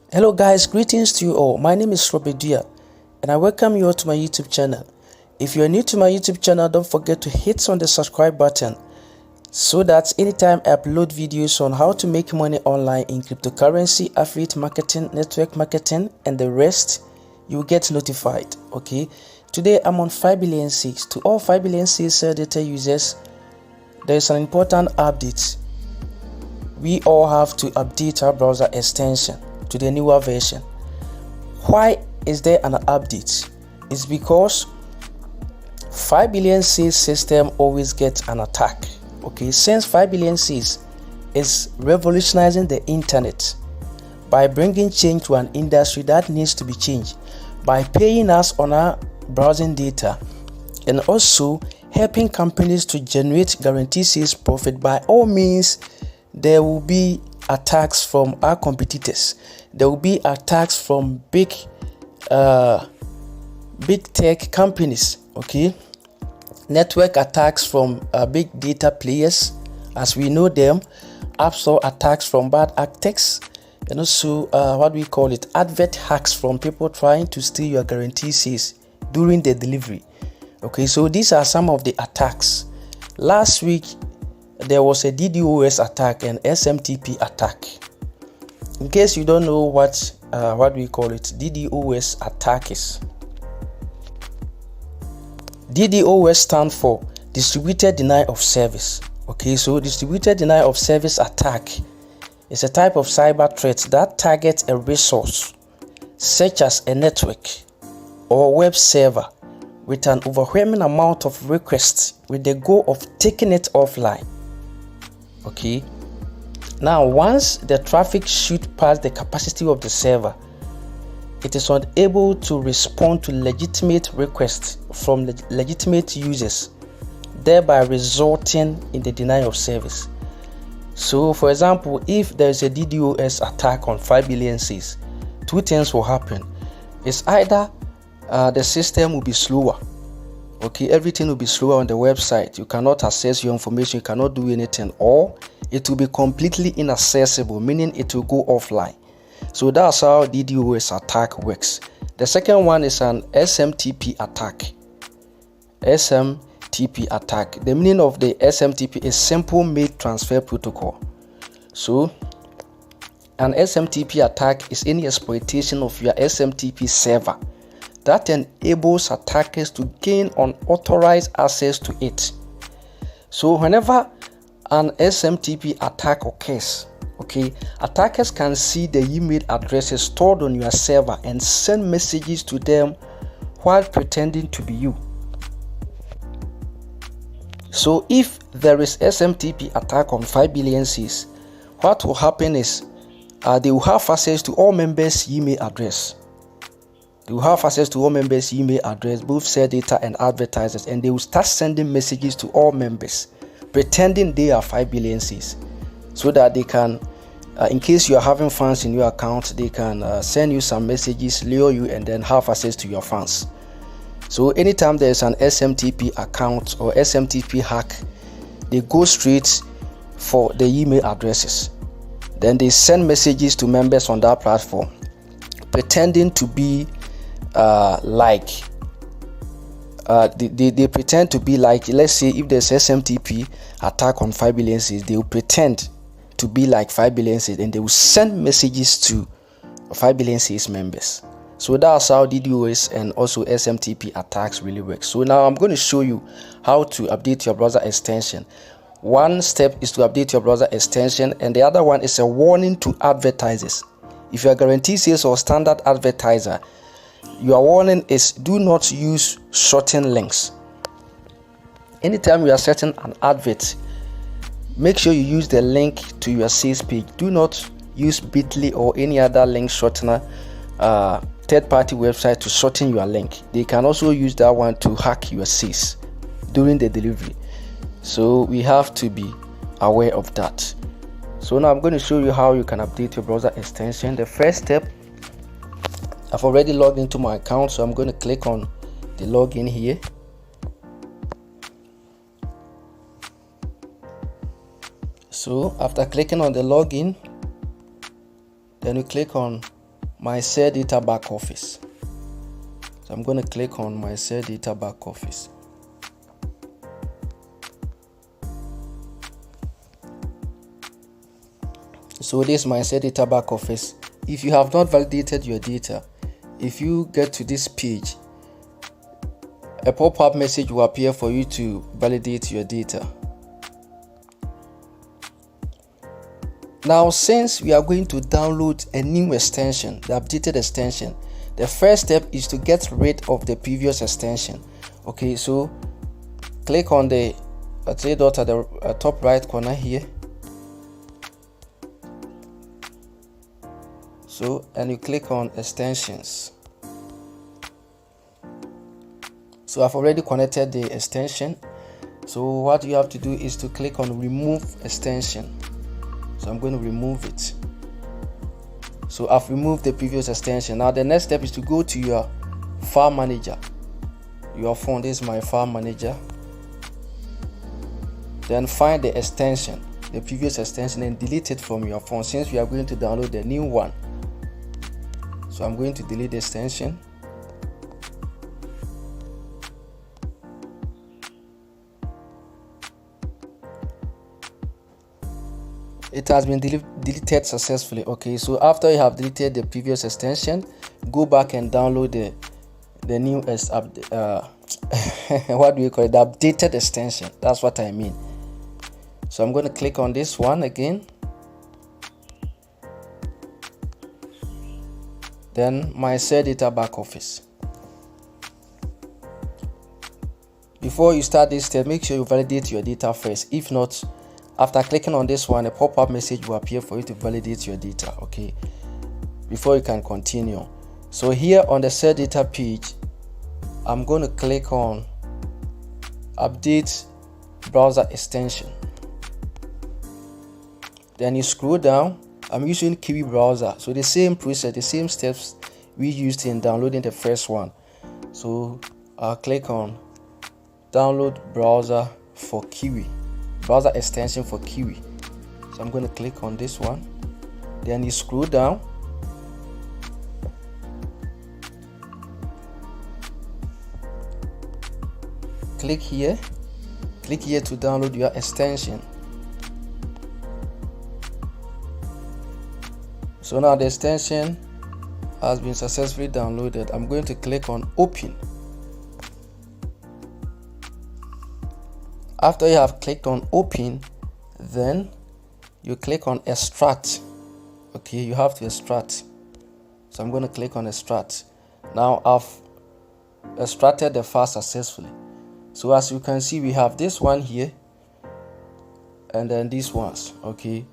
Hello guys, greetings to you all. My name is Robert Duah and I welcome you all to my YouTube channel. If you are new to my YouTube channel, don't forget to hit on the subscribe button so that anytime I upload videos on how to make money online in cryptocurrency, affiliate marketing, network marketing and the rest, you will get notified. Okay, today I'm on 5billionsales. To all 5billionsales data users, there is an important update. We all have to update our browser extension to the newer version. Why is there an update? It's because 5billionsales system always gets an attack. Okay, since 5billionsales is revolutionizing the internet by bringing change to an industry that needs to be changed, by paying us on our browsing data and also helping companies to generate guaranteed sales profit. By all means, there will be attacks from our competitors. There will be attacks from big tech companies. Okay, network attacks from big data players as we know them, app store attacks from bad actors, and also what we call it, advert hacks from people trying to steal your guarantee sales during the delivery. Okay, so these are some of the attacks. Last week there was a DDoS attack and SMTP attack. In case you don't know what we call it, DDoS attack is. DDoS stands for distributed denial of service. Okay, so distributed denial of service attack is a type of cyber threat that targets a resource such as a network or web server with an overwhelming amount of requests with the goal of taking it offline. Okay, now once the traffic shoots past the capacity of the server, it is unable to respond to legitimate requests from legitimate users, thereby resulting in the denial of service. So for example, if there is a DDoS attack on 5billionsales, two things will happen. It's either the system will be slower. Okay, everything will be slower on the website. You cannot access your information, you cannot do anything, or it will be completely inaccessible, meaning it will go offline. So that's how DDoS attack works. The second one is an SMTP attack. SMTP attack. The meaning of the SMTP is simple mail transfer protocol. So an SMTP attack is any exploitation of your SMTP server that enables attackers to gain unauthorized access to it. So whenever an SMTP attack occurs, okay, attackers can see the email addresses stored on your server and send messages to them while pretending to be you. So if there is SMTP attack on 5billionsales, what will happen is they will have access to all members' email address. They will have access to all members' email address, both sell data and advertisers, and they will start sending messages to all members, pretending they are 5billionsales, so that they can, in case you are having funds in your account, they can send you some messages, lure you, and then have access to your funds. So anytime there is an SMTP account or SMTP hack, they go straight for the email addresses. Then they send messages to members on that platform, pretending to be they pretend to be like, let's say if there's SMTP attack on 5billionsales, they will pretend to be like 5billionsales and they will send messages to 5billionsales members. So that's how DDoS and also SMTP attacks really work. So now I'm going to show you how to update your browser extension. One step is to update your browser extension, and the other one is a warning to advertisers. If you are guaranteed sales or standard advertiser, your warning is do not use shortened links. Anytime you are setting an advert, make sure you use the link to your sales page. Do not use bit.ly or any other link shortener, third-party website to shorten your link. They can also use that one to hack your sales during the delivery. So we have to be aware of that. So now I'm going to show you how you can update your browser extension. The first step, I've already logged into my account, so I'm going to click on the login here. So after clicking on the login, then you click on my Share Data back office. So I'm going to click on my Share Data back office. So this is my Share Data back office. If you have not validated your data, if you get to this page, a pop-up message will appear for you to validate your data. Now, since we are going to download a new extension, the updated extension, the first step is to get rid of the previous extension. Okay, so click on the three dot at the top right corner here. So, and you click on extensions. So I've already connected the extension. So what you have to do is to click on remove extension. So I'm going to remove it. So I've removed the previous extension. Now the next step is to go to your file manager. Your phone, this is my file manager. Then find the extension, the previous extension, and delete it from your phone, since we are going to download the new one. So I'm going to delete the extension. It has been deleted successfully. Okay, so after you have deleted the previous extension, go back and download the new what do you call it, the updated extension. That's what I mean. So I'm going to click on this one again, then my Share Data back office. Before you start this step, make sure you validate your data first. If not, after clicking on this one, a pop-up message will appear for you to validate your data, okay, before you can continue. So here on the Share Data page, I'm going to click on update browser extension. Then you scroll down. I'm using Kiwi browser, so the same process, the same steps we used in downloading the first one. So I'll click on download browser for Kiwi, browser extension for Kiwi. So I'm going to click on this one. Then you scroll down. Click here to download your extension. So now the extension has been successfully downloaded. I'm going to click on open. After you have clicked on open, then you click on extract. Okay, you have to extract. So I'm going to click on extract. Now I've extracted the file successfully. So as you can see, we have this one here and then these ones. Okay,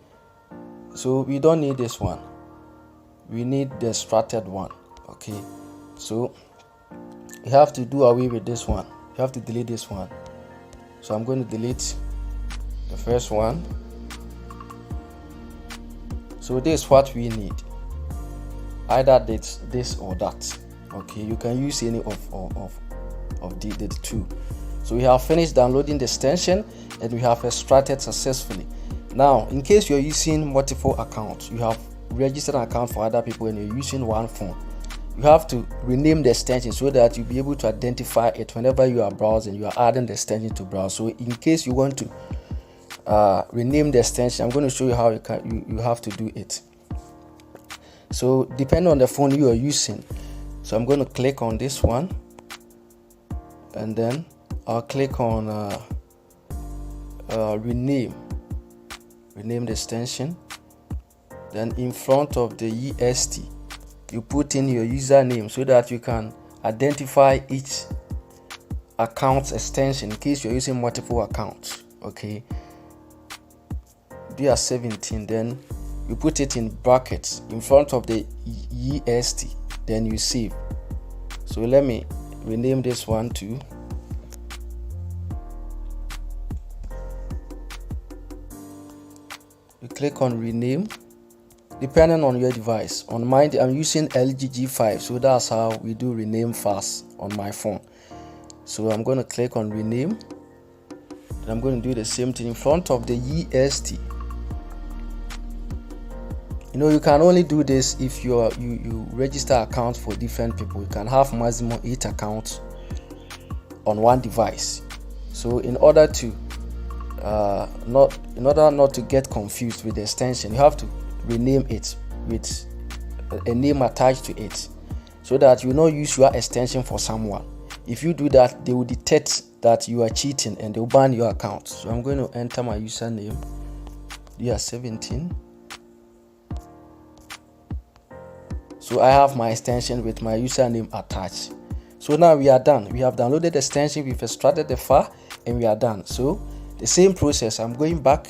so we don't need this one, we need the extracted one. Okay, so you have to do away with this one, you have to delete this one. So I'm going to delete the first one. So this is what we need, either this or that. Okay, you can use any of the two. So we have finished downloading the extension and we have extracted successfully. Now, in case you're using multiple accounts, you have registered an account for other people and you're using one phone, you have to rename the extension so that you'll be able to identify it whenever you are browsing, you are adding the extension to browse. So in case you want to rename the extension, I'm going to show you how you have to do it. So depending on the phone you are using, so I'm going to click on this one and then I'll click on rename the extension. Then in front of the EST, you put in your username so that you can identify each account's extension in case you're using multiple accounts. Okay, Duah 17, then you put it in brackets in front of the EST, then you save. So let me rename this one too. You click on rename depending on your device. On mine, I'm using LG G5, so that's how we do rename fast on my phone. So I'm going to click on rename and I'm going to do the same thing in front of the EST. You can only do this if you register accounts for different people. You can have maximum 8 accounts on one device. So in order not to get confused with the extension, you have to rename it with a name attached to it, so that you not use your extension for someone. If you do that, they will detect that you are cheating and they'll ban your account. So I'm going to enter my username, Duah 17. So I have my extension with my username attached. So now we are done. We have downloaded the extension, we've extracted the file, and we are done. So the same process, I'm going back.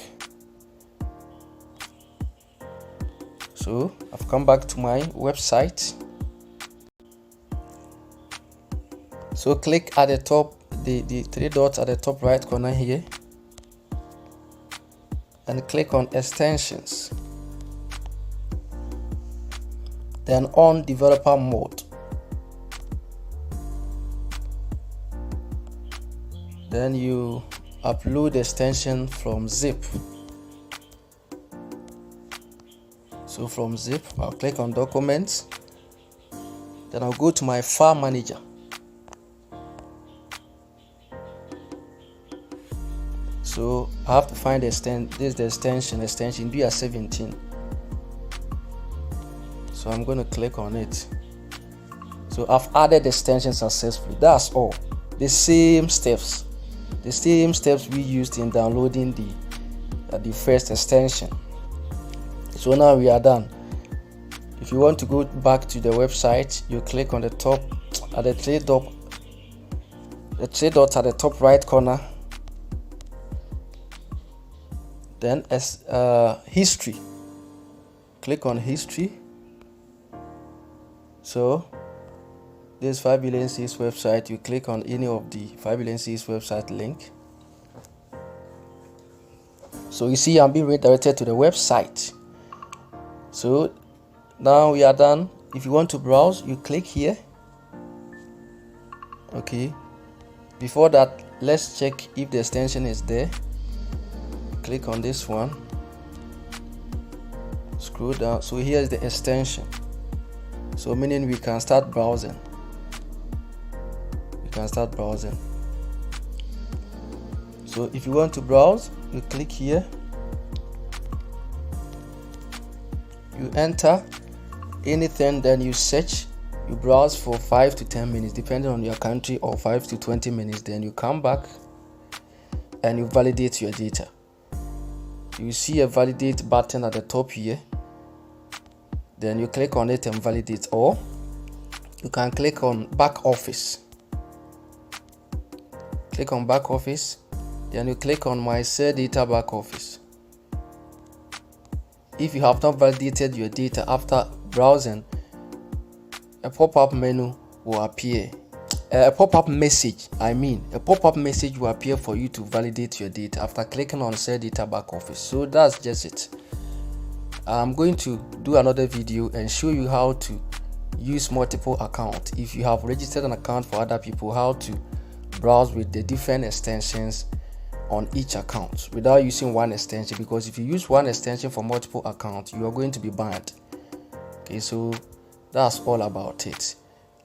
So I've come back to my website. So click at the top, the 3 dots at the top right corner here, and click on extensions. Then on developer mode. Then you upload the extension from zip. So from zip, I'll click on documents. Then I'll go to my file manager. So I have to find the extension Duah 17. So I'm going to click on it. So I've added the extension successfully. That's all. The same steps we used in downloading the first extension. So now we are done. If you want to go back to the website, you click on the top at the 3 dots at the top right corner. Then as history, click on history. So this 5billionsales website, you click on any of the 5billionsales website link. So you see I'm being redirected to the website. So now we are done. If you want to browse, you click here. Okay, before that, let's check if the extension is there. Click on this one, scroll down. So here is the extension. So meaning we can start browsing. So if you want to browse, you click here, you enter anything, then you search, you browse for 5 to 10 minutes depending on your country, or 5 to 20 minutes. Then you come back and you validate your data. You see a validate button at the top here. Then you click on it and validate, or you can click on back office. Click on back office, then you click on my share data back office. If you have not validated your data after browsing, a pop-up menu will appear. A pop-up message will appear for you to validate your data after clicking on share data back office. So that's just it. I'm going to do another video and show you how to use multiple accounts. If you have registered an account for other people, how to browse with the different extensions on each account without using one extension, because if you use one extension for multiple accounts, you are going to be banned. Okay, so that's all about it.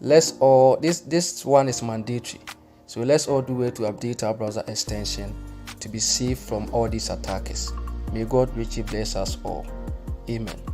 Let's all this one is mandatory, so let's all do it to update our browser extension to be safe from all these attackers. May God richly bless us all. Amen.